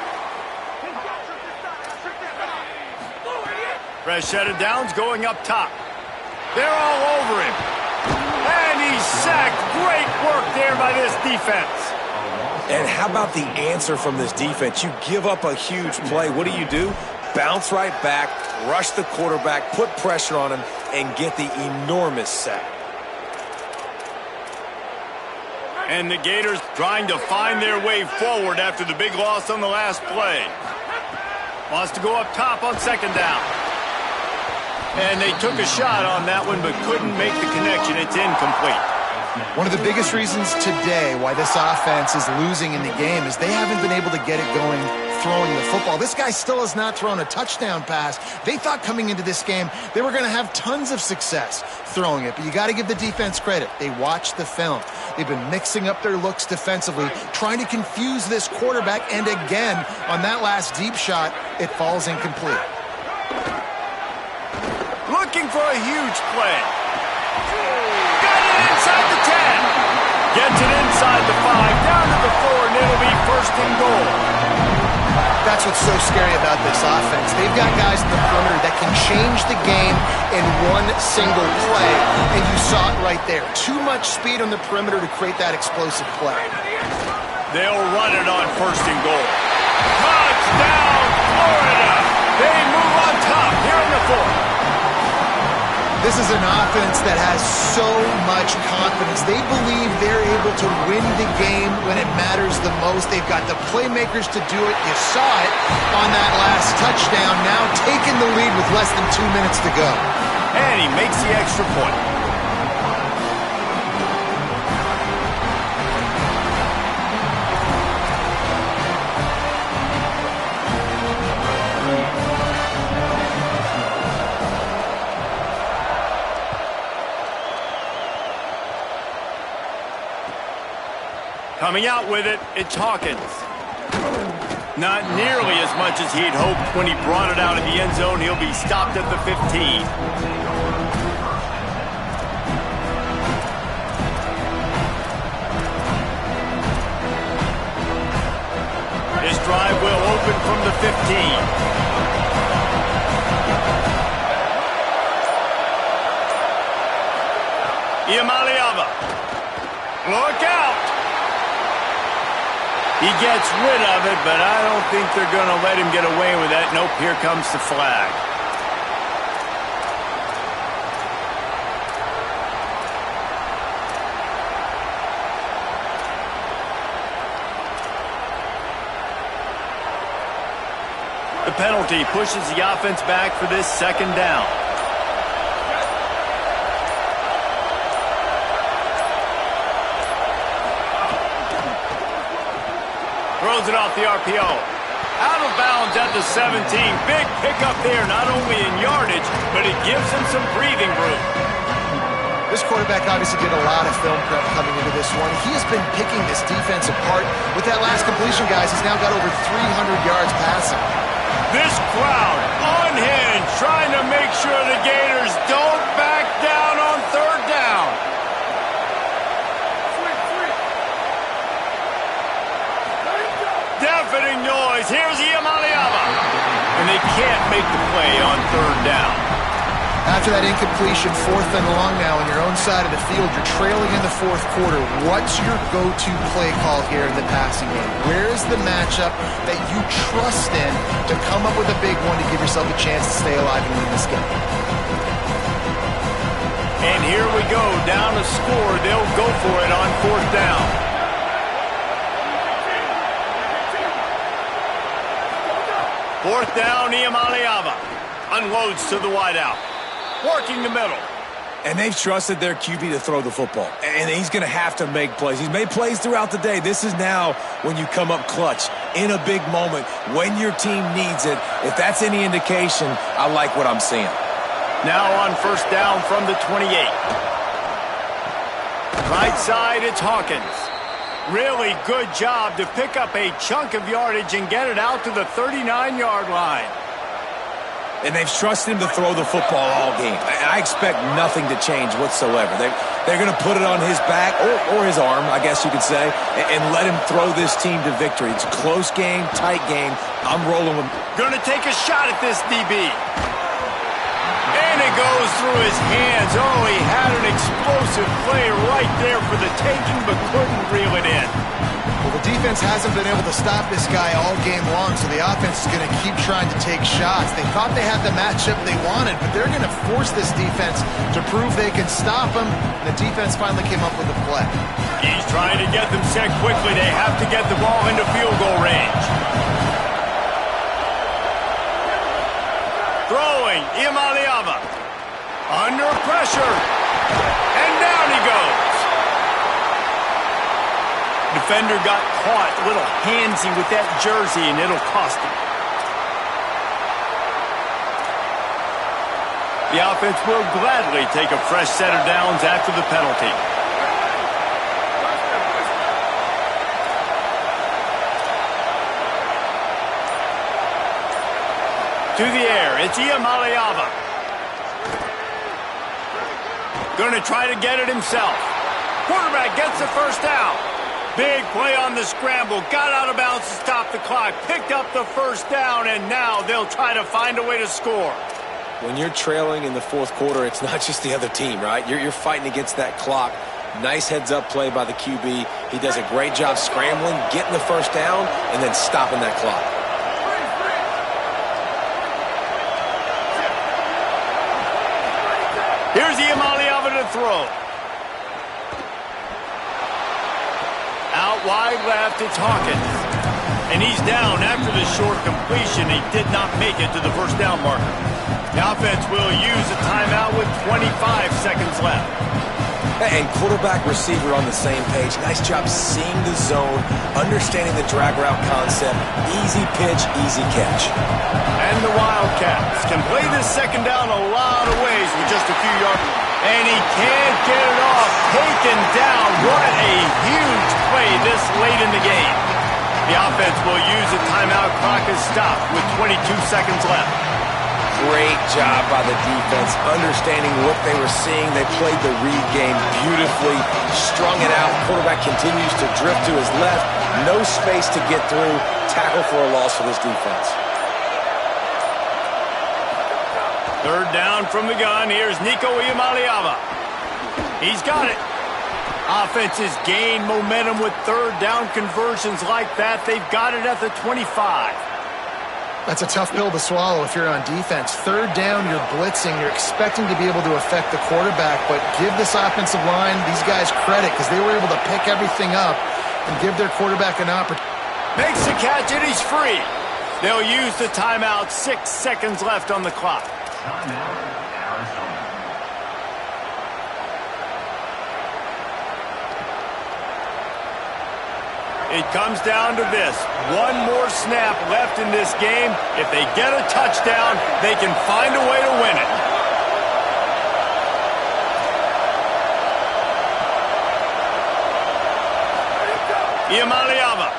Fresh set of downs going up top. They're all over him. And he's sacked. Great work there by this defense. And how about the answer from this defense? You give up a huge play. What do? Bounce right back, rush the quarterback, put pressure on him, and get the enormous sack. And the Gators trying to find their way forward after the big loss on the last play. Wants to go up top on second down. And they took a shot on that one but couldn't make the connection. It's incomplete. One of the biggest reasons today why this offense is losing in the game is they haven't been able to get it going throwing the football. This guy still has not thrown a touchdown pass. They thought coming into this game they were going to have tons of success throwing it, but you got to give the defense credit. They watched the film. They've been mixing up their looks defensively, trying to confuse this quarterback, and again, on that last deep shot, it falls incomplete. Looking for a huge play. Got it inside the 10. Gets it inside the 5, down to the 4, and it'll be 1st and goal. That's what's so scary about this offense. They've got guys in the perimeter that can change the game in one single play, and you saw it right there. Too much speed on the perimeter to create that explosive play. They'll run it on 1st and goal. Touchdown, Florida! They move on top here in the 4th. This is an offense that has so much confidence. They believe they're able to win the game when it matters the most. They've got the playmakers to do it. You saw it on that last touchdown. Now taking the lead with less than 2 minutes to go. And he makes the extra point. Coming out with it, it's Hawkins. Not nearly as much as he'd hoped when he brought it out of the end zone. He'll be stopped at the 15. His drive will open from the 15. Iamaleava. Look out! He gets rid of it, but I don't think they're going to let him get away with that. Nope, here comes the flag. The penalty pushes the offense back for this second down. Throws it off the RPO. Out of bounds at the 17. Big pickup there, not only in yardage, but it gives him some breathing room. This quarterback obviously did a lot of film prep coming into this one. He has been picking this defense apart. With that last completion, guys, he's now got over 300 yards passing. This crowd, unhinged, trying to make sure the Gators don't back down on third down. Deafening noise. Here's Iamaleava. And they can't make the play on third down. After that incompletion, 4th and long now on your own side of the field, you're trailing in the 4th quarter. What's your go-to play call here in the passing game? Where is the matchup that you trust in to come up with a big one to give yourself a chance to stay alive and win this game? And here we go. Down a score. They'll go for it on 4th down. Fourth down, Iamaleava unloads to the wideout, working the middle. And they've trusted their QB to throw the football. And he's going to have to make plays. He's made plays throughout the day. This is now when you come up clutch in a big moment when your team needs it. If that's any indication, I like what I'm seeing. Now on first down from the 28. Right side, it's Hawkins. Really good job to pick up a chunk of yardage and get it out to the 39-yard line. And they've trusted him to throw the football all game. I expect nothing to change whatsoever. They're going to put it on his back, or his arm, I guess you could say, and let him throw this team to victory. It's a close game, tight game. I'm rolling with him. Going to take a shot at this DB. And it goes through his hands. Oh, he had an explosive play right there for the taking, but couldn't reel it in. Well, the defense hasn't been able to stop this guy all game long, so the offense is going to keep trying to take shots. They thought they had the matchup they wanted, but they're going to force this defense to prove they can stop him. And the defense finally came up with a play. He's trying to get them set quickly. They have to get the ball into field goal range. Throwing, Iamaleava. Under pressure. And down he goes. Defender got caught a little handsy with that jersey, and it'll cost him. The offense will gladly take a fresh set of downs after the penalty. To the air, it's Iamaleava. Going to try to get it himself. Quarterback gets the first down. Big play on the scramble. Got out of bounds to stop the clock. Picked up the first down, and now they'll try to find a way to score. When you're trailing in the 4th quarter, it's not just the other team, right? You're fighting against that clock. Nice heads-up play by the QB. He does a great job scrambling, getting the first down, and then stopping that clock. throw. Out wide left, it's Hawkins. And he's down after the short completion. He did not make it to the first down marker. The offense will use a timeout with 25 seconds left. And quarterback receiver on the same page. Nice job seeing the zone, understanding the drag route concept. Easy pitch, easy catch. And the Wildcats can play this second down a lot of ways with just a few yards. And he can't get it off. Taken down. What a huge play this late in the game. The offense will use a timeout. Clock is stopped with 22 seconds left. Great job by the defense, understanding what they were seeing. They played the read game beautifully, strung it out. Quarterback continues to drift to his left. No space to get through. Tackle for a loss for this defense. Third down from the gun. Here's Nico Iamaleava. He's got it. Offenses gain momentum with third down conversions like that. They've got it at the 25. That's a tough pill to swallow if you're on defense. Third down, you're blitzing. You're expecting to be able to affect the quarterback, but give this offensive line, these guys, credit because they were able to pick everything up and give their quarterback an opportunity. Makes the catch, and he's free. They'll use the timeout. 6 seconds left on the clock. It comes down to this. One more snap left in this game. If they get a touchdown, they can find a way to win it. Iamaleava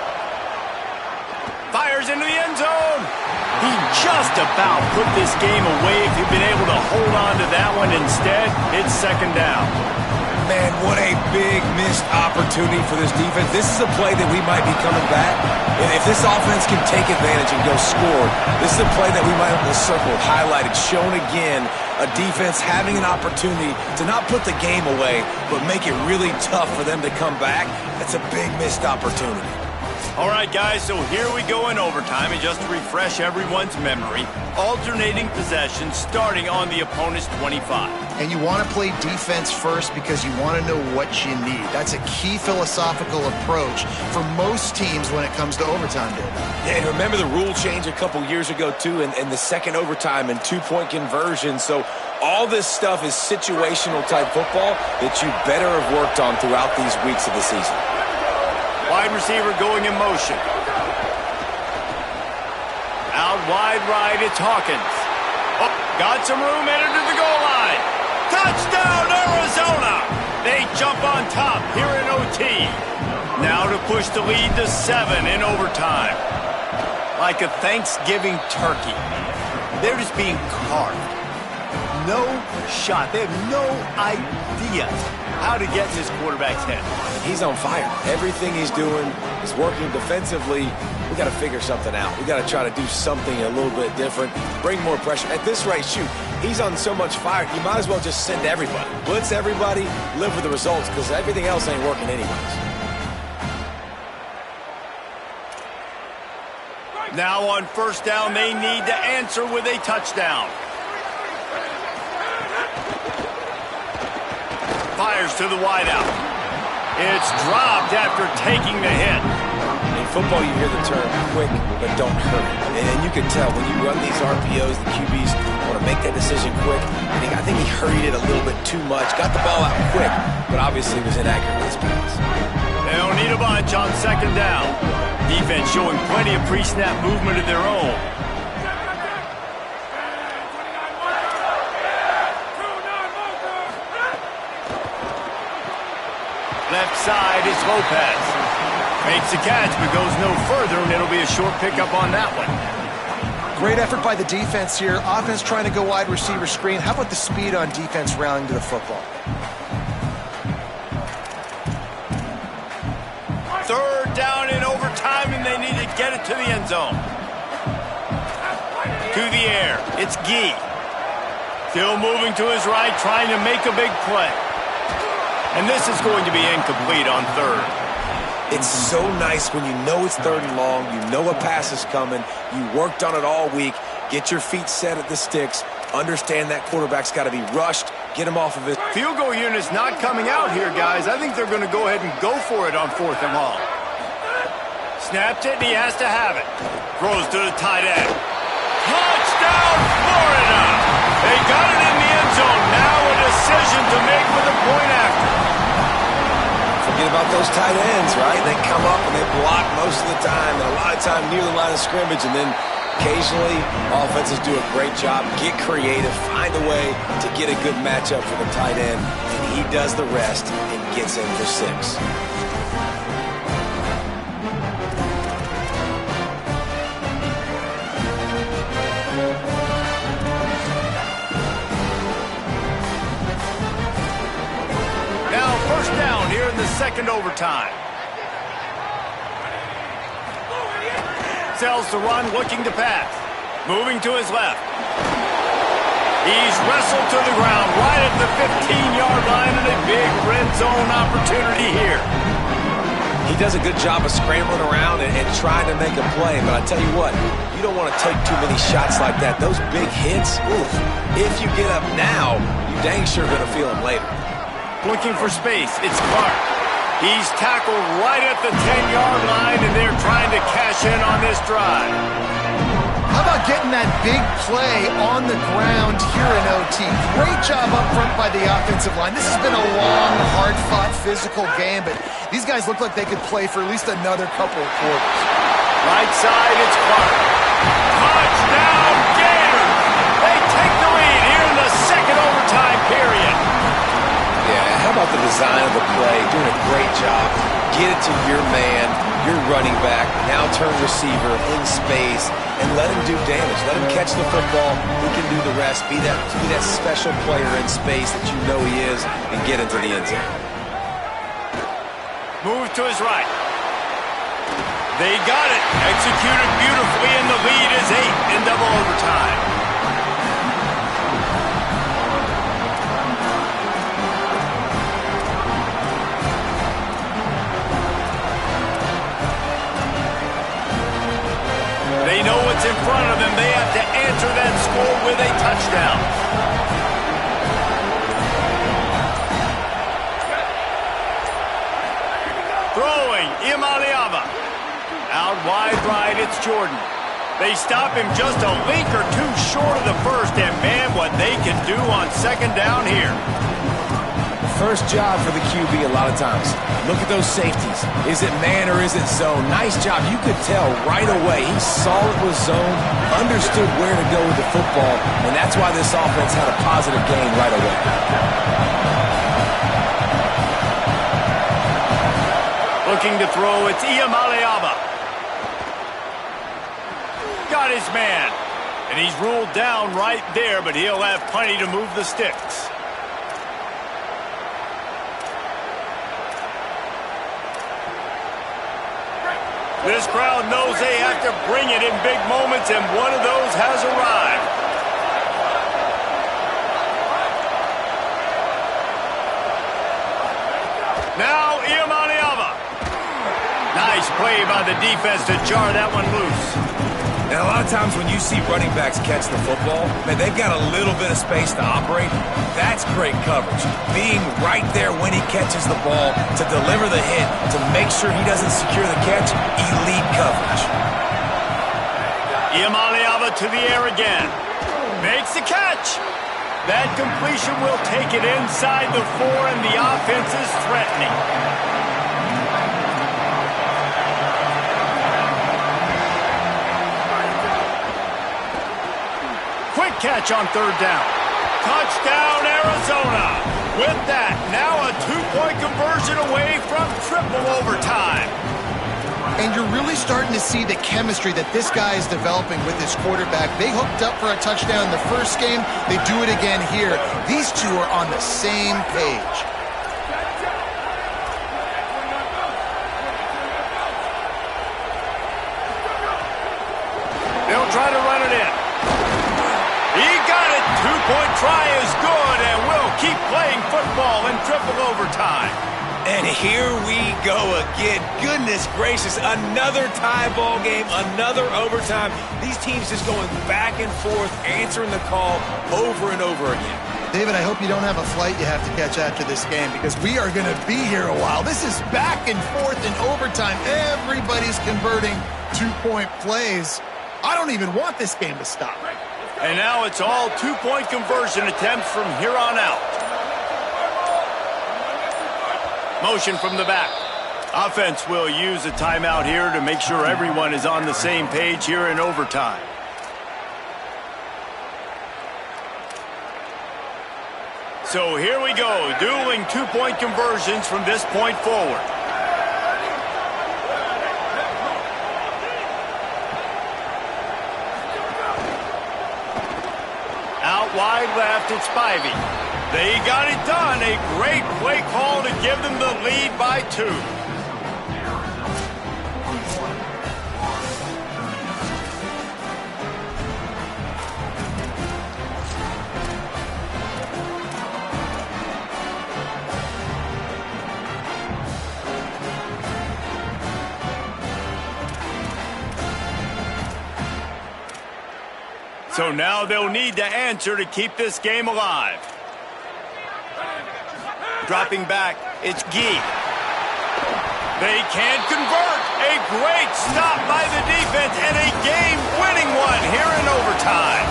fires into the end zone. He just about put this game away if he'd been able to hold on to that one. Instead, it's second down. Man, what a big missed opportunity for this defense. This is a play that we might be coming back. And if this offense can take advantage and go score, this is a play that we might have circled, highlighted, shown again. A defense having an opportunity to not put the game away, but make it really tough for them to come back. That's a big missed opportunity. All right, guys, so here we go in overtime. And just to refresh everyone's memory, alternating possessions starting on the opponent's 25. And you want to play defense first because you want to know what you need. That's a key philosophical approach for most teams when it comes to overtime, David. Yeah, and remember the rule change a couple years ago, too, and the second overtime and two-point conversion. So all this stuff is situational-type football that you better have worked on throughout these weeks of the season. Wide receiver going in motion. Out wide right, it's Hawkins. Oh, got some room, headed to the goal line. Touchdown, Arizona! They jump on top here in OT. Now to push the lead to 7 in overtime. Like a Thanksgiving turkey. They're just being carved. No shot. They have no idea how to get in this quarterback's head. He's on fire. Everything he's doing is working defensively. We got to figure something out. We got to try to do something a little bit different, bring more pressure. At this rate, shoot, he's on so much fire, you might as well just send everybody. Blitz everybody, live with the results, because everything else ain't working anyways. Now on first down, they need to answer with a touchdown. Fires to the wideout. It's dropped after taking the hit. In football, you hear the term quick, but don't hurry. And you can tell when you run these RPOs, the QBs want to make that decision quick. I think he hurried it a little bit too much. Got the ball out quick, but obviously was inaccurate with his pass. They don't need a bunch on second down. Defense showing plenty of pre-snap movement of their own. Left side is Lopez. Makes the catch, but goes no further, and it'll be a short pickup on that one. Great effort by the defense here. Offense trying to go wide receiver screen. How about the speed on defense rallying to the football? Third down in overtime, and they need to get it to the end zone. To the air, it's Gee. Still moving to his right, trying to make a big play. And this is going to be incomplete on third. It's so nice when you know it's third and long, you know a pass is coming, you worked on it all week, get your feet set at the sticks, understand that quarterback's got to be rushed, get him off of it. Field goal unit's not coming out here, guys. I think they're going to go ahead and go for it on 4th and long. Snapped it, and he has to have it. Throws to the tight end. Touchdown, Florida! They got it in the end zone. Now a decision to make with a point after. Forget about those tight ends, right? They come up and they block most of the time, and a lot of time near the line of scrimmage, and then occasionally offenses do a great job, get creative, find a way to get a good matchup for the tight end, and he does the rest and gets in for 6. Here in the second overtime. Sells to run, looking to pass. Moving to his left. He's wrestled to the ground right at the 15-yard line, and a big red zone opportunity here. He does a good job of scrambling around and trying to make a play, but I tell you what, you don't want to take too many shots like that. Those big hits, oof, if you get up now, you dang sure going to feel them later. Looking for space. It's Clark. He's tackled right at the 10-yard line, and they're trying to cash in on this drive. How about getting that big play on the ground here in OT? Great job up front by the offensive line. This has been a long, hard-fought, physical game, but these guys look like they could play for at least another couple of quarters. Right side, it's Clark. Touchdown, Gators! They take the lead here in the second overtime period. Yeah, how about the design of the play? Doing a great job. Get it to your man, your running back, now turn receiver in space, and let him do damage. Let him catch the football. He can do the rest. Be that special player in space that you know he is, and get into the end zone. Move to his right. They got it. Executed beautifully, and the lead is 8 in double overtime. They know what's in front of them. They have to answer that score with a touchdown. Throwing, Imaliava. Out wide right, it's Jordan. They stop him just a link or two short of the first, and man, what they can do on second down here. First job for the QB a lot of times. Look at those safeties. Is it man or is it zone? Nice job. You could tell right away. He saw it was zone, understood where to go with the football, and that's why this offense had a positive gain right away. Looking to throw, it's Iamaleava. Got his man. And he's ruled down right there, but he'll have plenty to move the sticks. This crowd knows they have to bring it in big moments, and one of those has arrived. Now, Iamaleava. Nice play by the defense to jar that one loose. And a lot of times when you see running backs catch the football, man, they've got a little bit of space to operate. That's great coverage. Being right there when he catches the ball to deliver the hit, to make sure he doesn't secure the catch, elite coverage. Iamaleava to the air again. Makes the catch. That completion will take it inside the 4, and the offense is threatening. Quick catch on third down. Touchdown, Arizona. With that, now a 2-point conversion away from triple overtime. And you're really starting to see the chemistry that this guy is developing with his quarterback. They hooked up for a touchdown in the first game. They do it again here. These two are on the same page. They'll try to run it in. He got it. 2-point try is good, and we'll keep playing football in triple overtime. And here we go again. Goodness gracious, another tie ball game, another overtime. These teams just going back and forth, answering the call over and over again. David, I hope you don't have a flight you have to catch after this game, because we are going to be here a while. This is back and forth in overtime. Everybody's converting two-point plays. I don't even want this game to stop. And now it's all two-point conversion attempts from here on out. Motion from the back. Offense will use a timeout here to make sure everyone is on the same page here in overtime. So here we go, dueling two-point conversions from this point forward. Out wide left, it's Spivey. They got it done. A great play call to give them the lead by 2. So now they'll need to answer to keep this game alive. Dropping back, it's Gee. They can't convert. A great stop by the defense and a game-winning one here in overtime.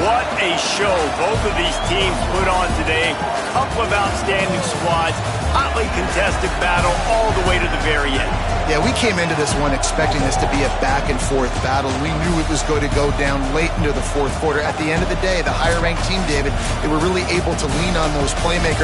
What a show both of these teams put on today. Couple of outstanding squads. Hotly contested battle all the way to the very end. Yeah, we came into this one expecting this to be a back-and-forth battle. We knew it was going to go down late into the fourth quarter. At the end of the day, the higher-ranked team, David, they were really able to lean on those playmakers